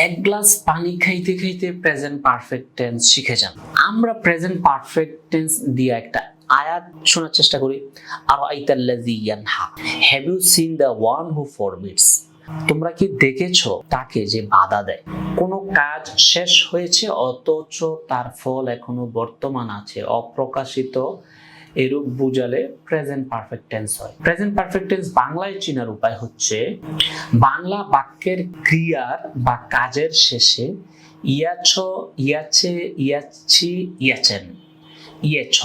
এক গ্লাস পানি খাইতে খাইতে প্রেজেন্ট পারফেক্ট টেন্স শিখে যান। আমরা প্রেজেন্ট পারফেক্ট টেন্স দিয়ে একটা আয়াত শোনার চেষ্টা করি। আরাইতাল্লাযী ইয়ানহা, have you seen the one who forbids? তোমরা কি দেখেছো তাকে যে বাধা দেয়? কোনো কাজ শেষ হয়েছে অথচ তার ফল এখনো বর্তমান আছে, অপ্রকাশিত, এরূপ বুঝালে প্রেজেন্ট পারফেক্ট টেন্স হয়। প্রেজেন্ট পারফেক্ট টেন্স বাংলায় চেনার উপায় হচ্ছে বাংলা বাক্যের ক্রিয়ার বা কাজের শেষে ইয়াছ, ইয়াছে, ইয়াছি, ইয়াছেন, ইয়েছ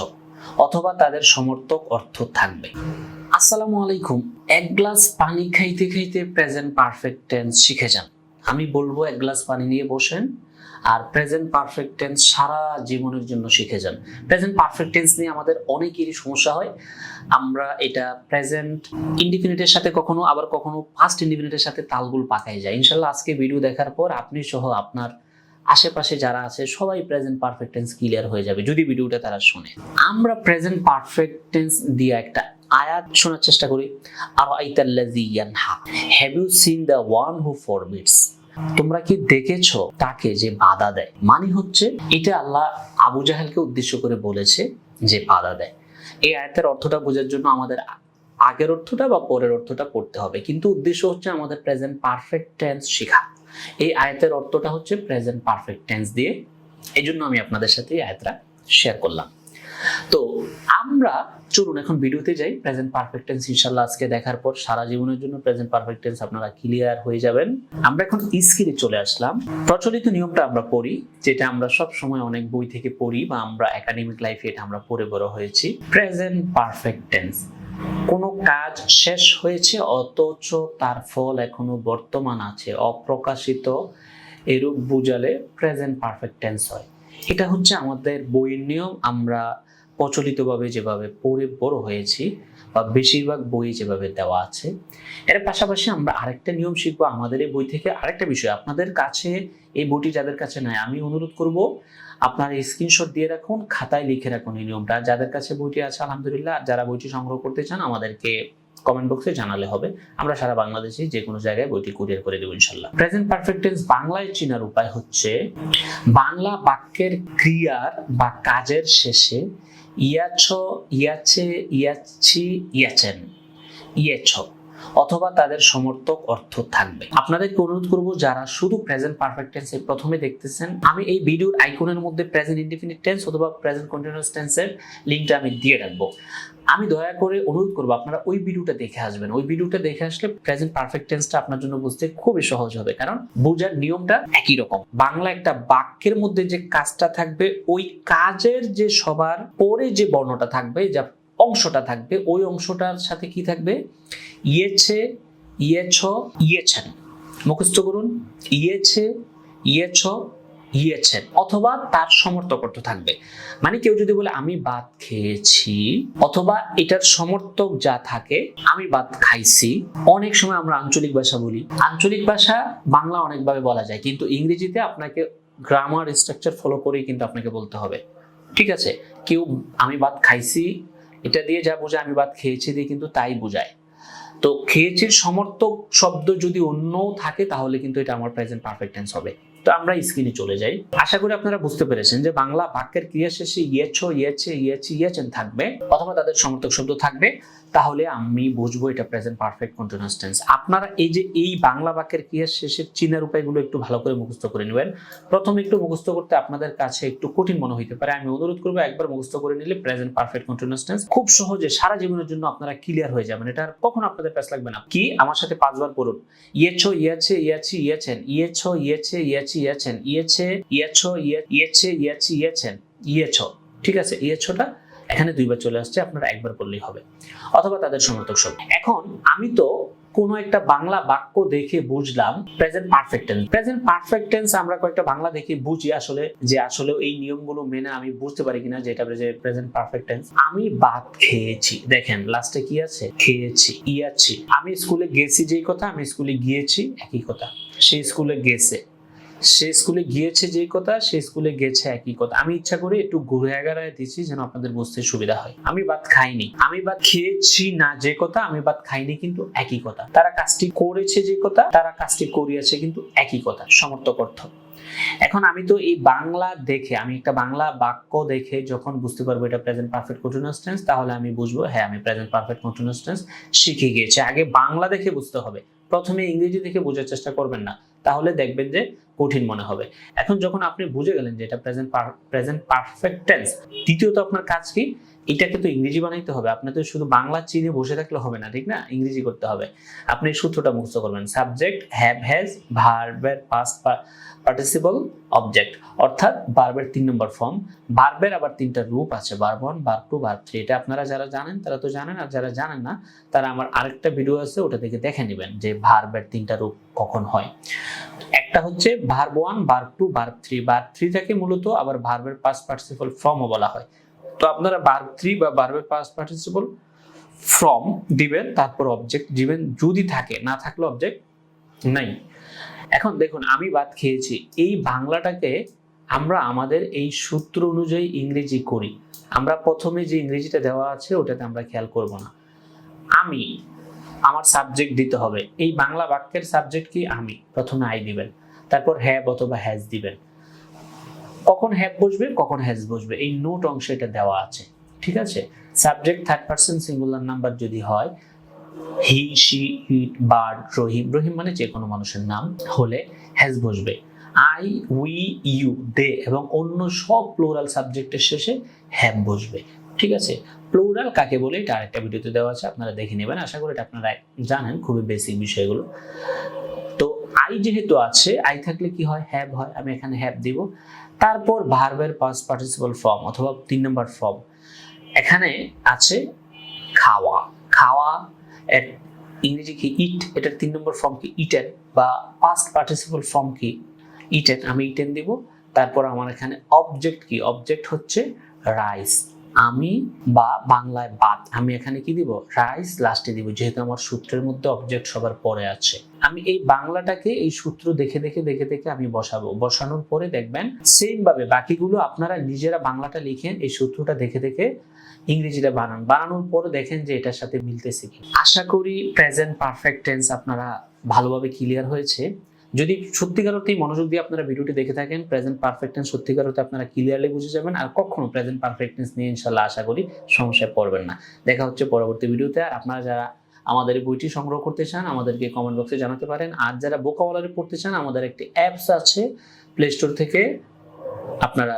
অথবা তাদের সমর্থক অর্থ থাকবে। আসসালামু আলাইকুম। এক গ্লাস পানি খাইতে খাইতে প্রেজেন্ট পারফেক্ট টেন্স শিখে যান। আমি বলবো এক গ্লাস পানি নিয়ে বসেন আর প্রেজেন্ট পারফেক্ট টেন্স সারা জীবনের জন্য শিখে যান। প্রেজেন্ট পারফেক্ট টেন্স নিয়ে আমাদের অনেকেরই সমস্যা হয়। আমরা এটা প্রেজেন্ট ইনডিফিনিটের সাথে কখনো আবার কখনো পাস্ট ইনডিফিনিটের সাথে তালগুল পাকাই যায়। ইনশাল্লাহ আজকে ভিডিও দেখার পর আপনি সহ আপনার আশেপাশে যারা আছে সবাই প্রেজেন্ট পারফেক্ট টেন্স ক্লিয়ার হয়ে যাবে যদি ভিডিওটা তারা শুনে। আমরা প্রেজেন্ট পারফেক্ট টেন্স দিয়ে একটা আয়াত শোনার চেষ্টা করি। আরাইতাল্লাযী ইয়ানহা, have you seen the one who forbids? তোমরা কি দেখেছো তাকে যে বাধা দেয়? মানে হচ্ছে এটা আল্লাহ আবু জাহেলকে উদ্দেশ্য করে বলেছে যে বাধা দেয়। এই আয়াতের অর্থটা বোঝার জন্য আমাদের আগের অর্থটা বা পরের অর্থটা পড়তে হবে, কিন্তু উদ্দেশ্য হচ্ছে আমাদের প্রেজেন্ট পারফেক্ট টেন্স শেখা। এই আয়াতের অর্থটা হচ্ছে প্রেজেন্ট পারফেক্ট টেন্স দিয়ে, এই জন্য আমি আপনাদের সাথে এই আয়াতটা শেয়ার করলাম। তো আমরা চলুন এখন ভিডিওতে যাই। প্রেজেন্ট পারফেক্ট টেন্স ইনশাআল্লাহ আজকে দেখার পর সারা জীবনের জন্য প্রেজেন্ট পারফেক্ট টেন্স আপনারা ক্লিয়ার হয়ে যাবেন। আমরা এখন স্ক্রিনে চলে আসলাম। প্রচলিত নিয়মটা আমরা পড়ি, যেটা আমরা সব সময় অনেক বই থেকে পড়ি বা আমরা একাডেমিক লাইফে এটা আমরা পড়ে বড় হয়েছি। প্রেজেন্ট পারফেক্ট টেন্স, কোনো কাজ শেষ হয়েছে অথচ তার ফল এখনো বর্তমান আছে, অপ্রকাশিত, এরূপ বুঝালে প্রেজেন্ট পারফেক্ট টেন্স হয়। এটা হচ্ছে আমাদের বইয়ের নিয়ম। আমরা প্রচলিতভাবে যেভাবে পড়ে বড় হয়েছি বা বেশিরভাগ বই যেভাবে দেওয়া আছে। এর পাশাপাশি আমরা আরেকটা নিয়ম শিখবো আমাদের এই বই থেকে। আরেকটা বিষয়, আপনাদের কাছে এই বইটি যাদের কাছে নাই, আমি অনুরোধ করব আপনারা স্ক্রিনশট দিয়ে রাখুন, খাতায় লিখে রাখুন এই নিয়মটা। যাদের কাছে বইটি আছে আলহামদুলিল্লাহ, যারা বইটি সংগ্রহ করতে চান আমাদেরকে কমেন্ট বক্সে জানালে হবে। আমরা সারা বাংলাদেশে যে কোনো জায়গায় বইটি কুরিয়ার করে দেবো ইনশাল্লাহ। প্রেজেন্ট পারফেক্ট টেন্স বাংলায় চেনার উপায় হচ্ছে বাংলা বাক্যের ক্রিয়ার বা কাজের শেষে ইয়াছ, ইয়াছে, ইয়াছি, ইয়াছেন, ইয়েছ অথবা তাদের সমর্থক অর্থ থাকবে। আপনাদেরকে অনুরোধ করব যারা শুধু প্রেজেন্ট পারফেক্ট টেন্স প্রথমে দেখতেছেন, আমি এই ভিডিওর আইকনের মধ্যে প্রেজেন্ট ইনডিফিনিট টেন্স অথবা প্রেজেন্ট কন্টিনিউয়াস টেন্সের লিংকটা আমি দিয়ে রাখবো। আমি দয়া করে অনুরোধ করবো আপনারা ওই ভিডিওটা দেখে আসবেন। ওই ভিডিওটা দেখে আসলে প্রেজেন্ট পারফেক্ট টেন্সটা আপনার জন্য বুঝতে খুবই সহজ হবে, কারণ বোঝার নিয়মটা একই রকম। বাংলা একটা বাক্যের মধ্যে যে কাজটা থাকবে, ওই কাজের যে সবার পরে যে বর্ণটা থাকবে, যা অংশটা থাকবে, ওই অংশটার সাথে কি থাকবে? ইয়েছে, ইয়েছ, ইয়েছেন। মুখস্থ করুন, ইয়েছে, ইয়েছ, ইয়েছেন অথবা তার সমর্থক অর্থ থাকবে। মানে কেউ যদি বলে আমি ভাত খেয়েছি, অথবা এটার সমর্থক যা থাকে আমি ভাত খাইছি। অনেক সময় আমরা আঞ্চলিক ভাষা বলি, আঞ্চলিক ভাষা বাংলা অনেকভাবে বলা যায়, কিন্তু ইংরেজিতে আপনাকে গ্রামার স্ট্রাকচার ফলো করেই কিন্তু আপনাকে বলতে হবে। ঠিক আছে, কেউ আমি ভাত খাইছি এটা দিয়ে যা বোঝায়, আমি ভাত খেয়েছি দিয়ে কিন্তু তাই বোঝায়। তো খেয়েছির সমর্থক শব্দ যদি অন্য থাকে তাহলে কিন্তু এটা আমার প্রেজেন্ট পারফেক্ট টেন্স হবে। তো আমরা স্ক্রিনে চলে যাই। আশা করি আপনারা বুঝতে পেরেছেন যে বাংলা বাক্যের ক্রিয়া শেষে ইয়েছ, ইয়েছে, ইয়েছি, ইয়েছেন থাকবে অথবা তাদের সমর্থক শব্দ থাকবে, তাহলে আমি বুঝবো এটা প্রেজেন্ট পারফেক্ট কন্টিনিউয়াস টেন্স। আপনারা এই যে এই বাংলা বাক্যের ক্রিয়া শেষের চিহ্নের উপায়গুলো একটু ভালো করে মুখস্থ করে নেবেন। প্রথমে একটু মুখস্থ করতে আপনাদের কাছে একটু কঠিন মনে হতে পারে, আমি অনুরোধ করবো একবার মুখস্থ করে নিলে প্রেজেন্ট পারফেক্ট কন্টিনিউয়াস টেন্স খুব সহজে সারা জীবনের জন্য আপনারা ক্লিয়ার হয়ে যাবেন। এটা কখনো আপনাদের প্যাচ লাগবে না। কি, আমার সাথে 5 বার পড়ুন। ইয়েছ, ইয়াছে, ইয়াছি, ইয়েছেন, ইয়েছ, ইয়েছে, ইয়াছি, ইয়েছেন, ইয়েছে, ইয়েছ, ইয়েছে, ইয়াছি, ইয়েছেন, ইয়েছ। ঠিক আছে, ইয়েছটা এখানে 2 বার চলে আসছে, আপনারা একবার পড়লেই হবে। অথবা তাদের সমর্থক শব্দ। এখন আমি তো কোনো একটা বাংলা বাক্য দেখে বুঝলাম present perfect tense. Present perfect tense আমরা কয়েকটা বাংলা দেখে বুঝি আসলে যে আসলে এই নিয়মগুলো মেনে আমি বুঝতে পারি কিনা যে এটা প্রেজেন্ট পারফেক্ট টেন্স। আমি ভাত খেয়েছি, দেখেন লাস্টে কি আছে? খেয়েছি, ইয়াছি। আমি স্কুলে গেছি যেই কথা, আমি স্কুলে গিয়েছি একই কথা, সে স্কুলে গেছে। সে স্কুলে গিয়েছে যে কথা, সে স্কুলে গেছে একই কথা। আমি ইচ্ছা করে একটু ঘুরে আগাড়ায় দিচ্ছি যেন আপনাদের বুঝতে সুবিধা হয়। আমি ভাত খাইনি, আমি ভাত খেয়েছি না যে কথা, আমি ভাত খাইনি কিন্তু একই কথা। তারা কাজটি করেছে যে কথা, তারা কাজটি করিয়াছে কিন্তু একই কথা, সমর্থক অর্থ। এখন আমি তো এই বাংলা দেখে, আমি একটা বাংলা বাক্য দেখে যখন বুঝতে পারবো এটা প্রেজেন্ট পারফেক্ট কন্টিনিউয়াস টেন্স, তাহলে আমি বুঝবো হ্যাঁ আমি প্রেজেন্ট পারফেক্ট কন্টিনিউয়াস টেন্স শিখে গিয়েছি। আগে বাংলা দেখে বুঝতে হবে, প্রথমে ইংরেজি দেখে বোঝার চেষ্টা করবেন না, তাহলে দেখবেন যে কঠিন মনে হবে। এখন যখন আপনি বুঝে গেলেন যে এটা প্রেজেন্ট পারফেক্ট টেন্স, দ্বিতীয়ত আপনার কাজ কি, এটাকে তো ইংরেজি বানাইতে হবে। আপনি তো শুধু বাংলা চিনে বসে থাকলে হবে না, ঠিক না? ইংরেজি করতে হবে। আপনি সূত্রটা মুখস্থ করবেন, সাবজেক্ট হ্যাভ হ্যাজ, ভার্বের পাস্ট পার্টিসিপল, অবজেক্ট, অর্থাৎ ভার্বের 3 নম্বর ফর্ম। ভার্বের আবার 3টা রূপ আছে, ভার্ব 1, ভার্ব 2, ভার্ব 3। এটা আপনারা যারা জানেন তারা তো জানেন, আর যারা জানেন না তারা আমার আরেকটা ভিডিও আছে ওটা থেকে দেখে নেবেন যে ভার্বের 3টা রূপ কখন হয়। একটা হচ্ছে ভার্ব 1, ভার্ব 2, ভার্ব 3। ভার্ব 3 থেকে মূলত আবার ভার্বের পাস্ট পার্টিসিপল ফর্মও বলা হয়। তো আপনারা ভার্ব 3 বা ভার্বের পাস্ট পার্টিসিপল ফর্ম দিবেন, তারপর অবজেক্ট দিবেন যদি থাকে, না থাকলে অবজেক্ট নাই। এখন দেখুন, আমি ভাত খেয়েছি, এই বাংলাটাকে আমরা আমাদের এই সূত্র অনুযায়ী ইংরেজি করি। আমরা প্রথমে যে ইংরেজিটা দেওয়া আছে ওটাতে আমরা খেয়াল করব না। আমি, আমার সাবজেক্ট দিতে হবে। এই বাংলা বাক্যের সাবজেক্ট কি? আমি। প্রথমে আই দিবেন, তারপর হ্যাভ অথবা হ্যাজ দিবেন। কখন হ্যাভ বসবে, কখন হ্যাজ বসবে, এই নোট অংশে এটা দেওয়া আছে, ঠিক আছে? Subject third person singular number যদি হয়, হি, শি, ইট, বার্ড, রহিম, রহিম মানে যে কোনো মানুষের নাম হলে হ্যাজ বসবে। আই, উই, ইউ, দে এবং অন্য সব প্লুরাল সাবজেক্টের শেষে হ্যাভ বসবে, ঠিক আছে? প্লুরাল কাকে বলে এটা আরেকটা ভিডিওতে দেওয়া আছে, আপনারা দেখে নেবেন। আশা করি এটা আপনারা জানেন, খুবই বেসিক বিষয়গুলো। তো আই যেহেতু আছে, আই থাকলে কি হয়? হ্যাভ হয়। আমি এখানে হ্যাভ দিব। তারপর ভার্বের পাস্ট পার্টিসিপল ফর্ম অথবা 3 নম্বর ফর্ম এখানে আছে খাওয়া। খাওয়া এর ইংরেজি কি? ইট। এটার 3 নম্বর ফর্ম কি? ইটেন, বা পাস্ট পার্টিসিপল ফর্ম কি? ইটেন। আমি ইটেন দিব। তারপর আমার এখানে অবজেক্ট কি? অবজেক্ট হচ্ছে রাইস। আমি বা বাংলায় ভাত, আমি এখানে কি দিব? রাইস লাস্টে দিব, যেহেতু আমার সূত্রের মধ্যে অবজেক্ট সবার পরে আছে। আমি এই বাংলাটাকে এই সূত্র দেখে দেখে আমি বসাবো। বসানোর পরে দেখবেন সেম ভাবে বাকিগুলো আপনারা নিজেরা বাংলাটা লিখেন, এই সূত্রটা দেখে ইংরেজিটা বানান। বানানোর পরে দেখেন যে এটার সাথে মিলতেছে কি। আশা করি প্রেজেন্ট পারফেক্ট টেন্স আপনারা ভালোভাবে ক্লিয়ার হয়েছে। যদি সত্যিকার অর্থে মনোযোগ দিয়ে আপনারা ভিডিওটি দেখে থাকেন, প্রেজেন্ট পারফেক্ট টেন্স সত্যিকার অর্থে আপনারা ক্লিয়ারলি বুঝে যাবেন, আর কখনো প্রেজেন্ট পারফেক্ট টেন্স নিয়ে ইনশাআল্লাহ আশা করি সমস্যায় পড়বেন না। দেখা হচ্ছে পরবর্তী ভিডিওতে। আর আপনারা যারা আমাদের এই বইটি সংগ্রহ করতে চান আমাদেরকে কমেন্ট বক্সে জানাতে পারেন। আর যারা ভোকাবুলারি পড়তে চান, আমাদের একটি অ্যাপস আছে, প্লে স্টোর থেকে আপনারা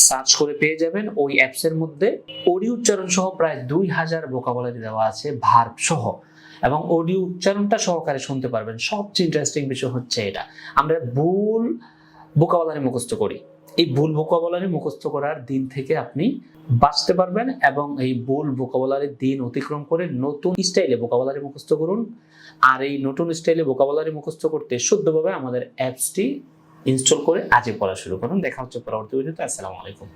সার্চ করে পেয়ে যাবেন। ওই অ্যাপসের মধ্যে অডিও উচ্চারণ সহ প্রায় 2000 ভোকাবুলারি দেওয়া আছে, ভার্ব সহ, এবং অডিও উচ্চারণটা সহকারে শুনতে পারবেন। সবচেয়ে ইন্টারেস্টিং বিষয় হচ্ছে এটা, আমরা ভুল ভোকাবুলারি মুখস্থ করি। এই ভুল ভোকাবুলারি মুখস্থ করার দিন থেকে আপনি বাঁচতে পারবেন, এবং এই ভুল ভোকাবুলারির দিন অতিক্রম করে নতুন স্টাইলে ভোকাবুলারি মুখস্থ করুন। আর এই নতুন স্টাইলে ভোকাবুলারি মুখস্থ করতে শুদ্ধভাবে আমাদের অ্যাপসটি ইনস্টল করে আজই পড়া শুরু করুন। দেখা হচ্ছে পরবর্তী ভিডিওতে। আসসালামু আলাইকুম।